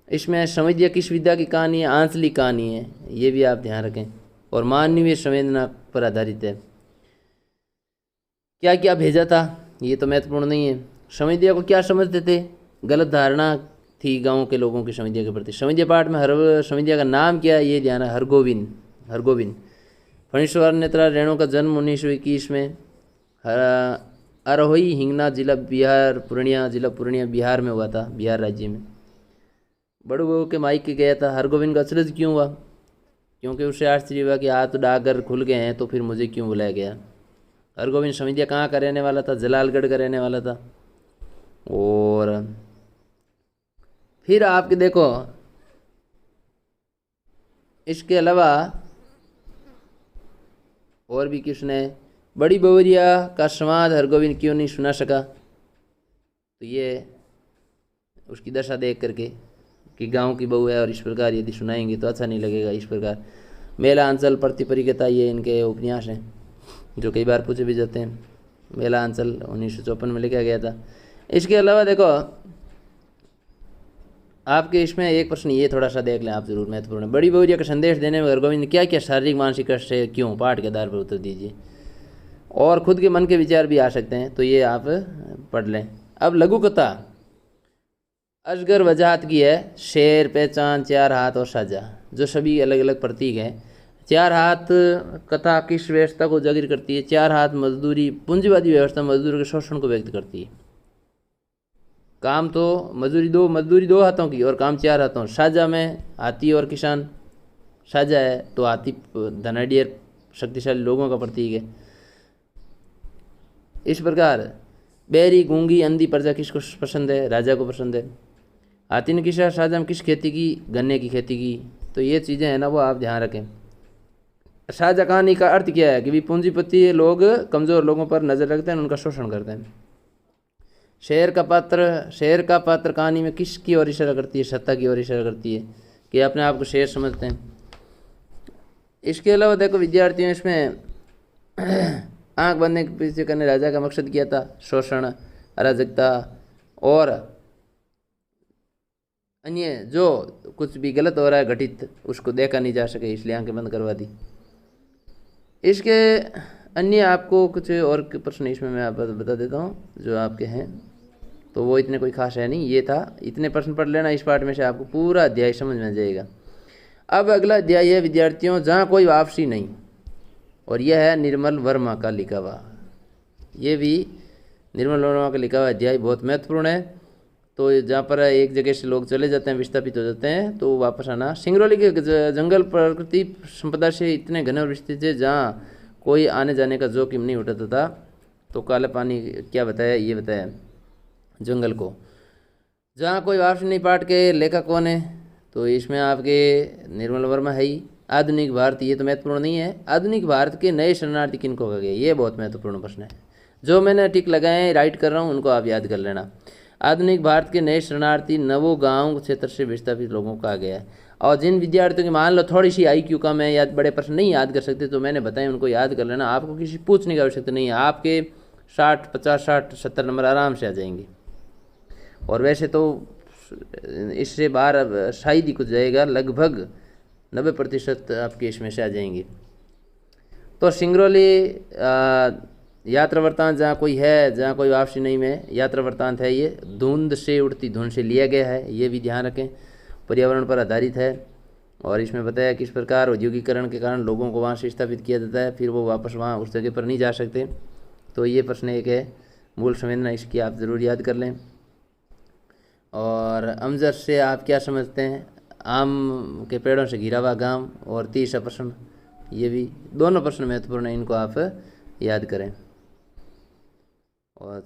इसमें समधिया किस विद्या की कहानी है? आंचलिक कहानी है, ये भी आप ध्यान रखें, और मानवीय संवेदना पर आधारित है। क्या क्या भेजा था ये तो महत्वपूर्ण नहीं है। समधिया को क्या समझते थे? गलत धारणा थी गांव के लोगों की समधिया के प्रति। समधिया पाठ में समधिया का नाम क्या है ये ध्यान है, हरगोविंद। हरगोविंद। फणीश्वर नेत्रा रेणु का जन्म 1921 में अरहोई हिंगना जिला बिहार, पूर्णिया बिहार में हुआ था, बिहार राज्य में। बड़ू बहू के मायके गया था। हरगोविंद का अचरज क्यों हुआ? क्योंकि उसे आश्चर्य हुआ कि हाथ डागर खुल गए हैं, तो फिर मुझे क्यों बुलाया गया। हरगोविंद समधिया कहाँ का रहने वाला था? जलालगढ़ का रहने वाला था। और फिर आपके देखो, इसके अलावा और भी किसने बड़ी बवरिया का संवाद हरगोविंद क्यों नहीं सुना सका? तो ये उसकी दशा देख करके कि गांव की बहू है और इस प्रकार यदि सुनाएंगे तो अच्छा नहीं लगेगा। इस प्रकार मेला अंचल प्रति परिगता, ये इनके उपन्यास हैं जो कई बार पूछे भी जाते हैं। मेला अंचल 1954 में लिखा गया था। इसके अलावा देखो आपके इसमें एक प्रश्न ये थोड़ा सा देख लें आप, जरूर महत्वपूर्ण है। बड़ी बवरिया का संदेश देने में हरगोविंद ने क्या क्या शारीरिक मानसिक कष्ट है, क्यों? पाठ के आधार पर उत्तर दीजिए, और खुद के मन के विचार भी आ सकते हैं, तो ये आप पढ़ लें। अब लघु कथा अजगर वजाहत की है। शेर, पहचान, चार हाथ और साझा, जो सभी अलग अलग प्रतीक हैं। चार हाथ कथा किस व्यवस्था को उजागर करती है? चार हाथ मजदूरी, पूंजीवादी व्यवस्था मजदूरों के शोषण को व्यक्त करती है। काम तो मजदूरी दो हाथों की और काम चार हाथों। साझा में हाथी और किसान, साझा है तो हाथी धनाढ़ियर शक्तिशाली लोगों का प्रतीक है। इस प्रकार बहरी, गूंगी, अंधी प्रजा किसको पसंद है? राजा को पसंद है। हाथी ने किसा, साझा में किस खेती की? गन्ने की खेती की। तो ये चीज़ें हैं ना, वो आप ध्यान रखें। साझा कहानी का अर्थ क्या है? कि भी पूंजीपति लोग कमज़ोर लोगों पर नज़र रखते हैं, उनका शोषण करते हैं। शेर का पात्र कहानी में किसकी ओर इशारा करती है? सत्ता की ओर इशारा करती है, कि अपने आप को शेर समझते हैं। इसके अलावा देखो विद्यार्थियों, इसमें आंख बंदने के पीछे करने राजा का मकसद किया था? शोषण, अराजकता और अन्य जो कुछ भी गलत हो रहा है घटित, उसको देखा नहीं जा सके, इसलिए आंखें बंद करवा दी। इसके अन्य आपको कुछ और प्रश्न इसमें मैं आप बता देता हूँ जो आपके हैं, तो वो इतने कोई खास है नहीं। ये था, इतने प्रश्न पढ़ लेना, इस पार्ट में से आपको पूरा अध्याय समझ में आ जाएगा। अब अगला अध्याय है विद्यार्थियों, जहाँ कोई वापसी नहीं, और यह है निर्मल वर्मा का लिखा हुआ। ये भी निर्मल वर्मा का लिखा हुआ अध्याय बहुत महत्वपूर्ण है। तो जहाँ पर एक जगह से लोग चले जाते हैं, विस्थापित हो जाते हैं, तो वापस आना। सिंगरौली के जंगल प्रकृति संपदा से इतने घने और विस्तृत थे जहाँ कोई आने जाने का जोखिम नहीं उठाता था। तो काला पानी क्या बताया? ये बताया जंगल को। जहाँ कोई वापसी नहीं, पाठ के लेखक कौन है? तो इसमें आपके निर्मल वर्मा है ही। आधुनिक भारत, ये तो महत्वपूर्ण नहीं है। आधुनिक भारत के नए शरणार्थी किनको कहा गया? ये बहुत महत्वपूर्ण प्रश्न है। जो मैंने टिक लगाए राइट कर रहा हूँ, उनको आप याद कर लेना। आधुनिक भारत के नए शरणार्थी नवो गांव क्षेत्र से विस्थापित लोगों को कहा गया है। और जिन विद्यार्थियों की मान लो थोड़ी सी IQ कम है या बड़े प्रश्न नहीं याद कर सकते, तो मैंने बताया उनको याद कर लेना। आपको किसी पूछने की आवश्यकता नहीं है, आपके 60, 50, 60, 70 नंबर आराम से आ जाएंगे। और वैसे तो इससे बाहर शायद ही कुछ जाएगा, लगभग 90% आपके इसमें से आ जाएंगे। तो सिंगरौली यात्रा वृत्तांत जहाँ कोई है, जहाँ कोई वापसी नहीं में यात्रा वृत्तांत है। ये धुंध से, उड़ती धुंध से लिया गया है, ये भी ध्यान रखें। पर्यावरण पर आधारित है, और इसमें बताया किस प्रकार औद्योगिकरण के कारण लोगों को वहाँ से स्थापित किया जाता है, फिर वो वापस वहाँ उस जगह पर नहीं जा सकते। तो ये प्रश्न एक है। मूल संवेदना इसकी आप ज़रूर याद कर लें। और अमजद से आप क्या समझते हैं? आम के पेड़ों से घिरा हुआ गाँव। और तीसरा प्रश्न, ये भी दोनों प्रश्न महत्वपूर्ण है, इनको आप याद करें। और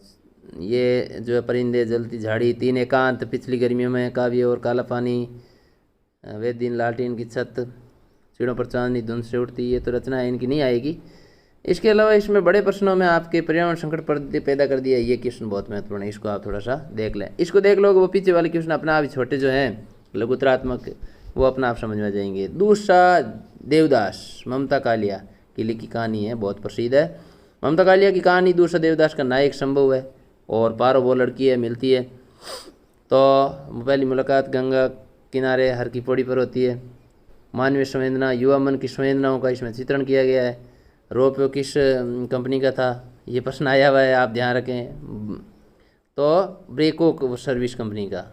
ये जो है परिंदे, जलती झाड़ी, तीन एकांत, पिछली गर्मियों में, काव्य और काला पानी, वे दिन, लालटीन की छत, चिड़ों पर चांदनी धुंध से उड़ती, ये तो रचना है, इनकी नहीं आएगी। इसके अलावा इसमें बड़े प्रश्नों में आपके पर्यावरण संकट पर पैदा कर दिया, ये क्वेश्चन बहुत महत्वपूर्ण है, इसको आप थोड़ा सा देख लें। इसको देख लोगे वो पीछे वाले क्वेश्चन अपना आप ही छोटे जो हैं लघुतरात्मक, वो अपना आप समझ में जाएंगे। दूसरा देवदास, ममता कालिया की लिखी कहानी है, बहुत प्रसिद्ध है। ममता कालिया की कहानी दूसरा देवदास का नायक संभव है, और पारो वो लड़की है, मिलती है तो पहली मुलाकात गंगा किनारे हर की पौड़ी पर होती है। मानवीय संवेदना, युवा मन की संवेदनाओं का इसमें चित्रण किया गया है। रोपवे किस कंपनी का था, ये प्रश्न आया हुआ है, आप ध्यान रखें। तो ब्रेको सर्विस कंपनी का,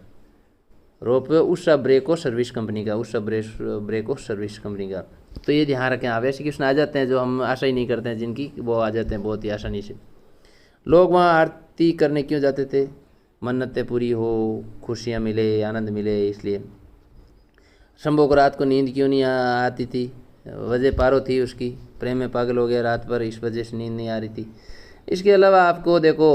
रोपवे उषा ब्रेको सर्विस कंपनी का, उषा ब्रेको सर्विस कंपनी का। तो ये ध्यान रखें आप, ऐसे क्वेश्चन आ जाते हैं जो हम आशा ही नहीं करते हैं जिनकी, वो आ जाते हैं बहुत ही आसानी से। लोग वहाँ आरती करने क्यों जाते थे? मन्नतें पूरी हो, खुशियाँ मिले, आनंद मिले, इसलिए। शंभू को रात को नींद क्यों नहीं आती थी? वजह पारो थी उसकी, प्रेम में पागल हो गया रात भर, इस वजह से नींद नहीं आ रही थी। इसके अलावा आपको देखो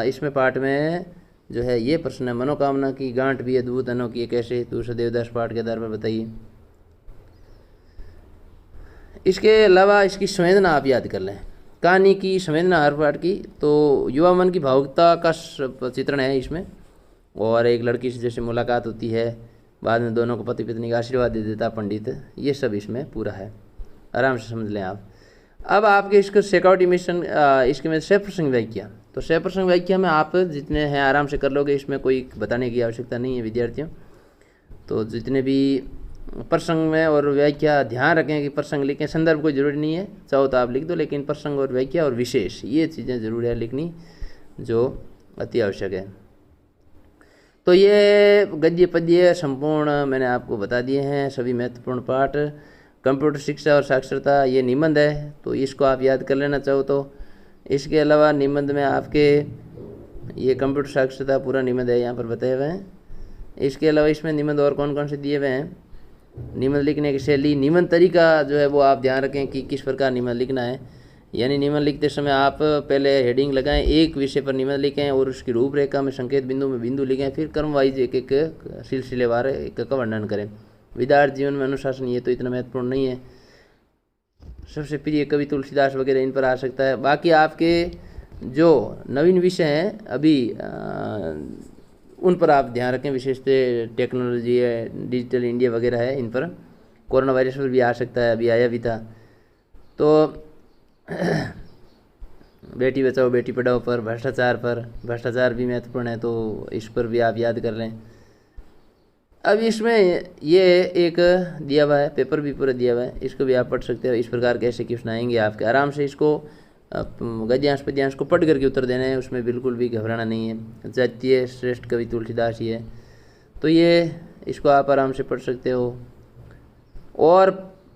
इसमें पाठ में जो है ये प्रश्न है, मनोकामना की गांठ भी अद्भुत अनोखी कैसे? दूसरे देवदास पाठ के आधार पर बताइए। इसके अलावा इसकी संवेदना आप याद कर लें, कहानी की संवेदना हर पाठ की। तो युवा मन की भावुकता का चित्रण है इसमें, और एक लड़की से जैसे मुलाकात होती है, बाद में दोनों को पति पत्नी का आशीर्वाद दे देता पंडित, ये सब इसमें पूरा है, आराम से समझ लें आप। अब आपके इसको सिक्योरिटी मिशन, इसके में सह प्रसंग व्याख्या, तो सह प्रसंग व्याख्या में आप जितने हैं आराम से कर लोगे, इसमें कोई बताने की आवश्यकता नहीं है विद्यार्थियों। तो जितने भी प्रसंग में और व्याख्या, ध्यान रखें कि प्रसंग लिखें, संदर्भ कोई ज़रूरी नहीं है, चाहो तो आप लिख दो, लेकिन प्रसंग और व्याख्या और विशेष ये चीज़ें ज़रूर है लिखनी, जो अति आवश्यक है। तो ये गद्य पद्य संपूर्ण मैंने आपको बता दिए हैं, सभी महत्वपूर्ण पाठ। कंप्यूटर शिक्षा और साक्षरता ये निबंध है, तो इसको आप याद कर लेना चाहो तो। इसके अलावा निबंध में आपके ये कंप्यूटर साक्षरता पूरा निबंध है यहाँ पर बताए हुए हैं। इसके अलावा इसमें निबंध और कौन कौन से दिए हुए हैं, निबंध लिखने की शैली, निबंध तरीका जो है वो आप ध्यान रखें कि किस प्रकार निबंध लिखना है। यानी निबंध लिखते समय आप पहले हेडिंग लगाएं, एक विषय पर निबंध लिखें, और उसकी रूपरेखा में संकेत बिंदु में बिंदु लिखें, फिर क्रम वाइज एक एक सिलसिलेवार एक का वर्णन करें। विद्यार्थी जीवन में अनुशासन ये तो इतना महत्वपूर्ण नहीं है। सबसे प्रिय कवि तुलसीदास वगैरह इन पर आ सकता है। बाकी आपके जो नवीन विषय हैं अभी उन पर आप ध्यान रखें, विशेषतः टेक्नोलॉजी है, डिजिटल इंडिया वगैरह है, इन पर कोरोना वायरस पर भी आ सकता है, अभी आया भी था। तो बेटी बचाओ बेटी पढ़ाओ पर, भ्रष्टाचार भी महत्वपूर्ण है, तो इस पर भी आप याद कर लें। अब इसमें ये एक दिया हुआ है, पेपर भी पूरा दिया हुआ है, इसको भी आप पढ़ सकते हो। इस प्रकार के ऐसे क्वेश्चन आएंगे आपके, आराम से इसको गद्यांश पद्यांश को पढ़ करके उत्तर देना है, उसमें बिल्कुल भी घबराना नहीं है। जातीय श्रेष्ठ कवि तुलसीदास ही है, तो ये इसको आप आराम से पढ़ सकते हो। और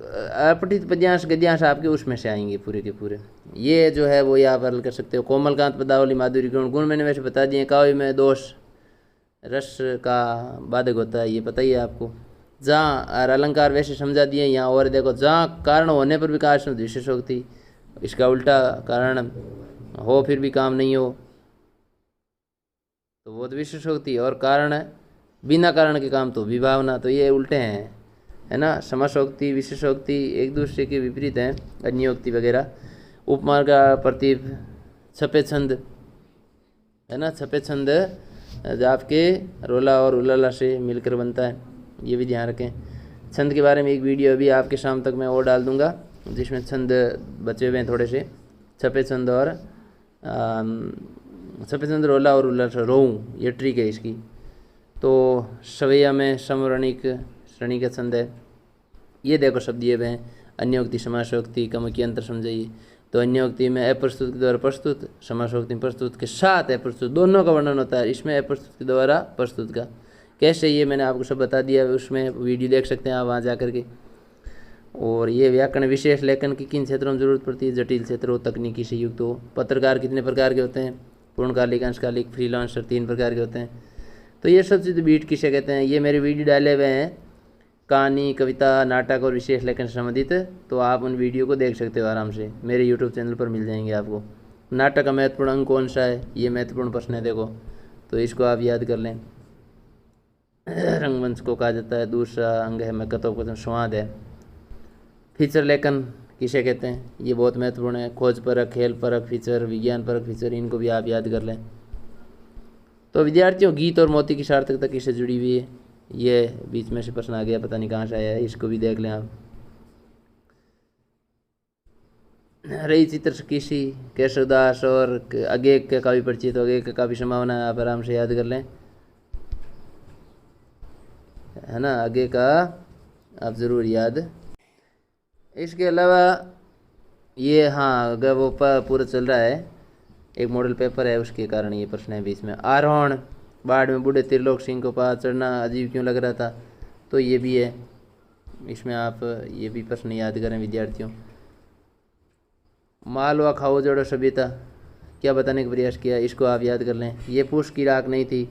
अपठित पद्यांश गद्यांश आपके उसमें से आएंगे पूरे के पूरे, ये जो है वो आप हल कर सकते हो। कोमलकांत पदावली माधुरी गुण मैंने वैसे बता दिए। काव्य में दोष रस का बाधक होता है, ये पता ही है आपको। जहाँ और अलंकार वैसे समझा दिए यहाँ, और देखो जहाँ कारण होने पर भी कार्य विशेषोक्ति, इसका उल्टा कारण हो फिर भी काम नहीं हो तो वो तो विशेषोक्ति, और कारण है बिना कारण के काम तो विभावना, तो ये उल्टे हैं, है ना। समासोक्ति विशेषोक्ति एक दूसरे के विपरीत हैं, अन्योक्ति वगैरह। उपमा का प्रतीप छपे छंद, है ना, छपे छंद आपके रोला और उलाला से मिलकर बनता है, ये भी ध्यान रखें। छंद के बारे में एक वीडियो अभी आपके शाम तक मैं और डाल दूंगा, जिसमें छंद बचे हुए हैं थोड़े से, छपे छंद और छपे छंद, रोला और उलाला, रोऊँ ये ट्रिक है इसकी। तो सवैया में समरणिक श्रेणी का छंद है, ये देखो शब्द दिए हुए हैं। अन्योक्ति समासोक्ति कम की अंतर समझाइए, तो अन्योक्ति में अप्रस्तुत के द्वारा प्रस्तुत, समासोक्ति में प्रस्तुत के साथ अप्रस्तुत, दोनों का वर्णन होता है। इसमें अप्रस्तुत के द्वारा प्रस्तुत का कैसे, ये मैंने आपको सब बता दिया, उसमें वीडियो देख सकते हैं आप वहाँ जा करके। और ये व्याकरण विशेष लेखन की किन क्षेत्रों में जरूरत पड़ती है, जटिल क्षेत्र हो, तकनीकी से युक्त हो। पत्रकार कितने प्रकार के होते हैं, पूर्णकालिक, अंशकालिक, फ्रीलांसर, 3 प्रकार के होते हैं। तो ये सब चीज़ बीट किसे कहते हैं, ये मेरे वीडियो डाले हुए हैं, कहानी, कविता, नाटक और विशेष लेखन से संबंधित, तो आप उन वीडियो को देख सकते हो आराम से, मेरे यूट्यूब चैनल पर मिल जाएंगे आपको। नाटक का महत्वपूर्ण अंग कौन सा है, ये महत्वपूर्ण प्रश्न है देखो, तो इसको आप याद कर लें। रंगमंच को कहा जाता है, दूसरा अंग है मैं कथोपकथन संवाद है। फीचर लेखन किसे कहते हैं, ये बहुत महत्वपूर्ण है। खोज परक, खेल परक फीचर, विज्ञान परक फीचर, इनको भी आप याद कर लें। तो विद्यार्थियों, गीत और मोती की सार्थकता किससे जुड़ी हुई है, ये बीच में से प्रश्न आ गया, पता नहीं कहाँ से आया है, इसको भी देख लें आप। रही चित्र किसी, केशवदास और आगे का काव्य परिचित, आगे का काव्य संभावना आप आराम से याद कर लें, है ना, आगे का आप ज़रूर याद। इसके अलावा ये, हाँ, अगर वो पूरा चल रहा है, एक मॉडल पेपर है, उसके कारण ये प्रश्न है बीच में। आरोहण, बाढ़ में बूढ़े त्रिलोक सिंह को पास चढ़ना अजीब क्यों लग रहा था, तो ये भी है, इसमें आप ये भी प्रश्न याद करें विद्यार्थियों। मालवा खाओ जोड़ो सभ्यता, क्या बताने का प्रयास किया, इसको आप याद कर लें। ये पूछ की राख नहीं थी,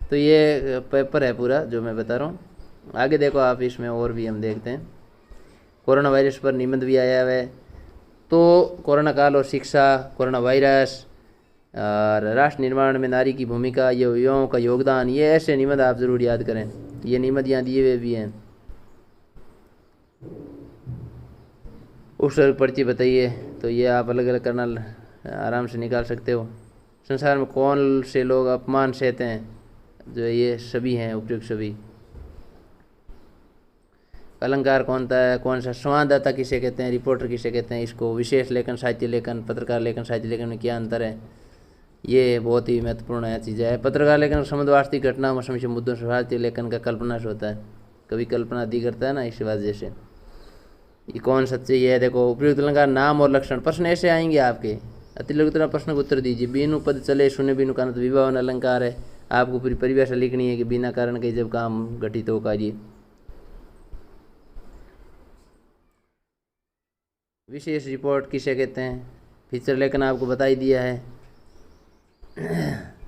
तो ये पेपर है पूरा जो मैं बता रहा हूँ। आगे देखो आप, इसमें और भी हम देखते हैं। कोरोना वायरस पर निबंध भी आया हुआ है, तो कोरोना काल और शिक्षा, कोरोना वायरस और राष्ट्र निर्माण में नारी की भूमिका, ये युवाओं का योगदान, ये ऐसे निबंध आप ज़रूर याद करें। ये निबंध यहाँ दिए हुए भी हैं। उपसर्ग पर्ची बताइए, तो ये आप अलग अलग करना आराम से निकाल सकते हो। संसार में कौन से लोग अपमान सहते हैं, जो ये सभी हैं उपयुक्त सभी। अलंकार कौन सा, संवाददाता किसे कहते हैं, रिपोर्टर किसे कहते हैं, इसको। विशेष लेखन, साहित्य लेखन, पत्रकार लेखन, साहित्य लेखन में क्या अंतर है, ये बहुत ही महत्वपूर्ण चीज़ है। पत्रकार लेखन संबंध वास्तविक घटना समस्या मुद्दों से, साहित्य लेखन का कल्पना से होता है, कभी कल्पना दी करता है ना, इस वजह से। ये कौन सच्ची है, देखो। उपयुक्त अलंकार, नाम और लक्षण, प्रश्न ऐसे आएंगे आपके, अतिलघुतरा प्रश्न को उत्तर दीजिए। बिनु पद चले शून्य बिनु कारण, तो विभावन अलंकार है, आपको पूरी परिभाषा लिखनी है कि बिना कारण के जब काम घटित हो कार्य। विशेष रिपोर्ट किसे कहते हैं, फीचर लेखन आपको बता ही दिया है।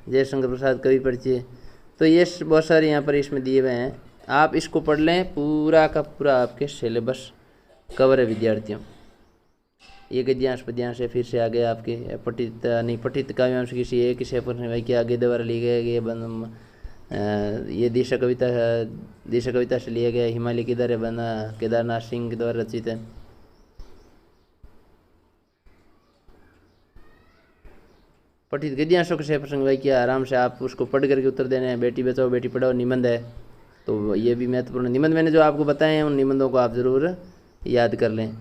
जयशंकर प्रसाद कवि परिचय, तो ये बहुत सारे यहाँ पर इसमें दिए हुए हैं, आप इसको पढ़ लें, पूरा का पूरा आपके सिलेबस कवर है विद्यार्थियों। ये गद्यांश पद्यांश है, फिर से आगे आपके पठित नहीं पठित काव्यांश किसी एक किसी भाई के आगे द्वारा लिए गए, ये दिशा कविता से लिया गया। हिमालय किधर है बना, केदारनाथ सिंह के द्वारा रचित है। पठित गद्यांशों के प्रसंग भाई किया, आराम से आप उसको पढ़ करके उत्तर देने हैं। बेटी बचाओ बेटी पढ़ाओ निबंध है, तो ये भी महत्वपूर्ण निबंध मैंने जो आपको बताए हैं, उन निबंधों को आप ज़रूर याद कर लें।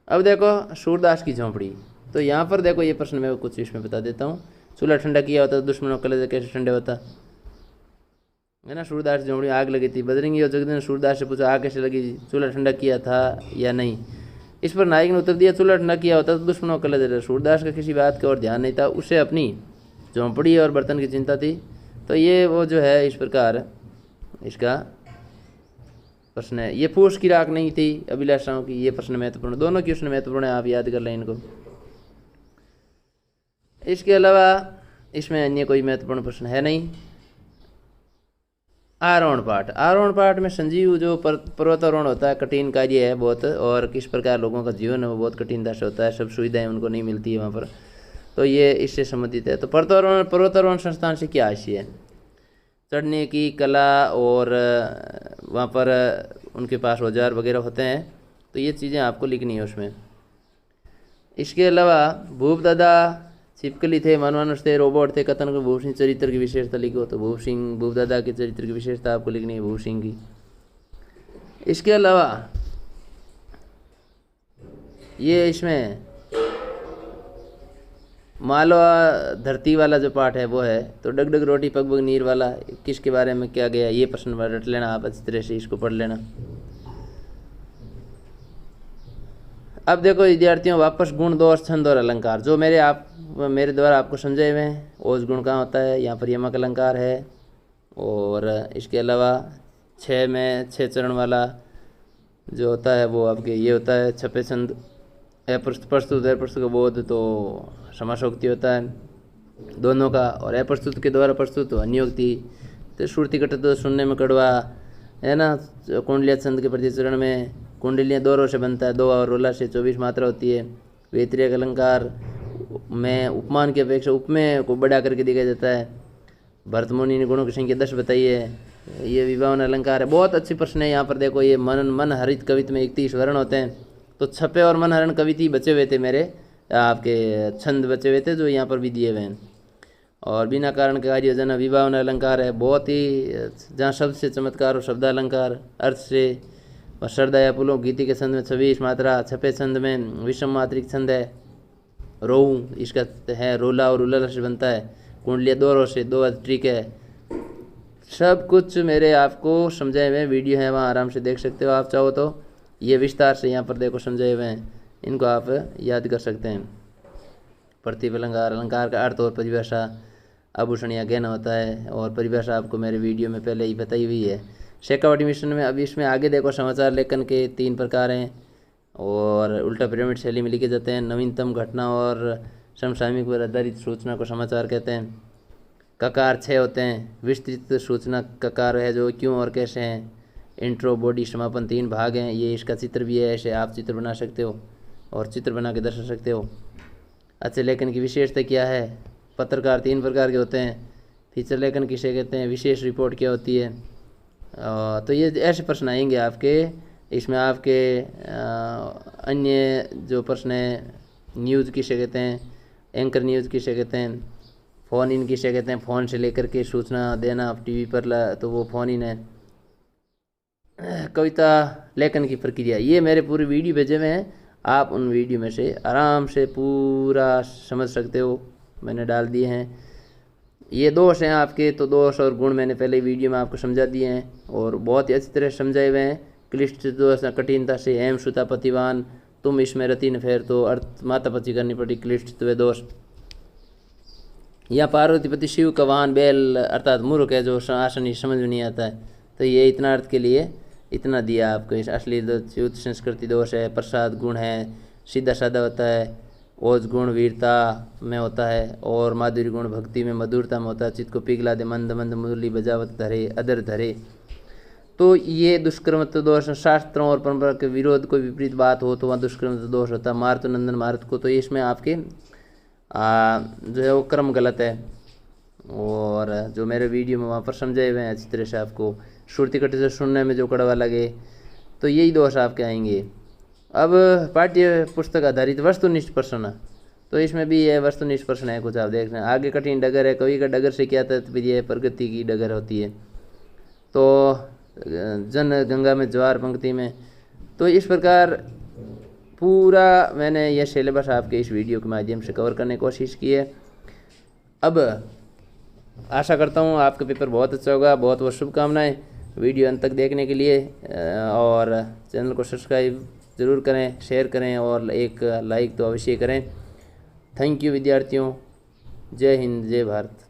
अब देखो सूरदास की झोंपड़ी, तो यहाँ पर देखो ये प्रश्न मैं कुछ इसमें बता देता हूँ। चूल्हा ठंडा किया होता तो दुश्मनों का कलेजा कैसे ठंडे होता, है ना। सूरदास की झोंपड़ी आग लगी थी, बजरंगी और जगदीश ने सूरदास से पूछा आग कैसे लगी, चूल्हा ठंडा किया था या नहीं। इस पर नायक ने उत्तर दिया चूल्हा ठंडा किया होता तो दुश्मनों का कलेजा। सूरदास का किसी बात की ओर ध्यान नहीं था, उसे अपनी झोंपड़ी और बर्तन की चिंता थी। तो ये वो जो है इस प्रकार इसका प्रश्न है। ये फूस की राख नहीं थी अभिलाषाओं की, ये प्रश्न महत्वपूर्ण, दोनों क्वेश्चन महत्वपूर्ण है, आप याद कर लें इनको। इसके अलावा इसमें अन्य कोई महत्वपूर्ण प्रश्न है नहीं। आरोहण पाठ में संजीव जो पर्वतारोहण होता है, कठिन कार्य है बहुत, और किस प्रकार लोगों का जीवन है वो बहुत कठिनता से होता है, सब सुविधाएं उनको नहीं मिलती है वहाँ पर, तो ये इससे संबंधित है। तो पर्वतारोहण संस्थान से क्या आशय है, चढ़ने की कला और वहाँ पर उनके पास औजार वगैरह होते हैं, तो ये चीज़ें आपको लिखनी है उसमें। इसके अलावा भूप दादा छिपकली थे, मानवानुष थे, रोबोट थे, कथन को भूप सिंह चरित्र की विशेषता लिखो, तो भूप दादा के चरित्र की विशेषता आपको लिखनी है भूप सिंह की। इसके अलावा ये इसमें मालवा धरती वाला जो पाठ है वो है, तो डगडग रोटी पग पग नीर वाला किसके बारे में क्या गया, ये प्रश्न रट लेना आप अच्छी तरह से, इसको पढ़ लेना। अब देखो विद्यार्थियों, वापस गुण दोष छंद और अलंकार जो मेरे द्वारा आपको समझाए हुए हैं। ओज गुण कहाँ होता है, यहाँ पर यमक अलंकार है, और इसके अलावा 6 में 6 चरण वाला जो होता है वो आपके ये होता है छपे छंद, प्रस्तुत है प्रस्तुत का बोध, तो समासोक्ति होता है दोनों का, और अप्रस्तुत के द्वारा प्रस्तुत तो अन्योक्ति। तो श्रुति कट तो सुनने में कड़वा, है ना। कुंडलिया छंद के प्रति चरण में कुंडलियाँ 2 रो से बनता है, 2 और रोला से 24 मात्रा होती है। व्यतिरेक अलंकार में उपमान की अपेक्षा उपमेय को बढ़ा करके दिखाया जाता है। भरतमुनि ने गुणों की संख्या 10 बताई है। ये विभावन अलंकार है, बहुत अच्छी प्रश्न है। यहाँ पर देखो ये मन हरित कवित्व में 31 वर्ण होते हैं, तो छपे और मनहरण कविति बचे हुए थे मेरे, आपके छंद बचे हुए थे जो यहाँ पर भी दिए हुए हैं। और बिना कारण के कार्य योजना, विभावना अलंकार है, बहुत ही जहाँ शब्द से चमत्कार और शब्दालंकार, अर्थ से और श्रद्धा या पुलों, गीति के छंद में 26 मात्रा, छपे छंद में विषम मात्रिक छंद है, रोऊ इसका है, रोला और उल्ला से बनता है, कुंडलिया 2 रो से 2 ट्रिक है। सब कुछ मेरे आपको समझाए हुए वीडियो है, वहाँ आराम से देख सकते हो आप चाहो तो। ये विस्तार से यहाँ पर देखो समझाए हुए हैं, इनको आप याद कर सकते हैं। प्रतीक अलंकार, अलंकार का अर्थ और परिभाषा, आभूषण या गहना होता है, और परिभाषा आपको मेरे वीडियो में पहले ही बताई हुई है। शेखावटी मिश्रण में अब इसमें आगे देखो, समाचार लेखन के 3 प्रकार हैं और उल्टा पिरामिड शैली में लिखे जाते हैं। नवीनतम घटना और समसामयिक पर आधारित सूचना को समाचार कहते हैं। ककार 6 होते हैं। विस्तृत सूचना ककार है जो क्यों और कैसे हैं। इंट्रो, बॉडी, समापन 3 भाग हैं। ये इसका चित्र भी है, ऐसे आप चित्र बना सकते हो और चित्र बना के दर्शा सकते हो। अच्छे लेखन की विशेषता क्या है। पत्रकार 3 प्रकार के होते हैं। फीचर लेखन किसे कहते हैं। विशेष रिपोर्ट क्या होती है। तो ये ऐसे प्रश्न आएंगे आपके इसमें। आपके अन्य जो प्रश्न हैं, न्यूज़ किसे कहते हैं, एंकर न्यूज़ किसे कहते हैं, फ़ोन इन किसे कहते हैं, फ़ोन से लेकर के सूचना देना आप टीवी पर तो वो फ़ोन इन है। कविता लेखन की प्रक्रिया, ये मेरे पूरे वीडियो भेजे हुए हैं, आप उन वीडियो में से आराम से पूरा समझ सकते हो, मैंने डाल दिए हैं। ये दोष हैं आपके, तो दोष और गुण मैंने पहले वीडियो में आपको समझा दिए हैं और बहुत ही अच्छी तरह समझाए हुए हैं। क्लिष्ट दोष कठिनता से, एम श्रुता पतिवान, तुम इसमें रति न फेर, तो अर्थ मातापति करनी पड़ी, क्लिष्ट दोष। या पार्वतीपति शिव का वाहन बैल अर्थात मूर्ख है जो आसानी समझ में नहीं आता है, तो ये इतना अर्थ के लिए इतना दिया आपको। इस असली युद्ध संस्कृति दोष है। प्रसाद गुण है, सीधा साधा होता है। ओज गुण वीरता में होता है और माधुर्य गुण भक्ति में, मधुरता में होता है। चित्त को पिघला दे, मंद मंद मुरली बजावत धरे, अदर धरे। तो ये दुष्कर्मत्व दोष, शास्त्रों और परंपरा के विरोध कोई विपरीत बात हो तो वहाँ दुष्कर्मत्व दोष होता है। मारुत नंदन मारुत को, तो इसमें आपके जो है वो क्रम गलत है। और जो मेरे वीडियो में वहाँ पर समझाए हुए हैं अच्छी तरह से आपको, श्रुति कट से सुनने में जो कड़वा लगे, तो यही दोष आपके आएंगे। अब पाठ्य पुस्तक आधारित वस्तुनिष्ठ प्रश्न, तो इसमें भी ये वस्तुनिष्ठ प्रश्न है कुछ, आप देख रहे हैं। आगे कठिन डगर है, कवि का डगर से क्या तात्पर्य है, प्रगति की डगर होती है। तो जन गंगा में ज्वार पंक्ति में, तो इस प्रकार पूरा मैंने यह सिलेबस आपके इस वीडियो के माध्यम से कवर करने की कोशिश की है। अब आशा करता हूँ आपका पेपर बहुत अच्छा होगा। बहुत बहुत शुभकामनाएं वीडियो अंत तक देखने के लिए, और चैनल को सब्सक्राइब ज़रूर करें, शेयर करें और एक लाइक तो अवश्य करें। थैंक यू विद्यार्थियों। जय हिंद, जय भारत।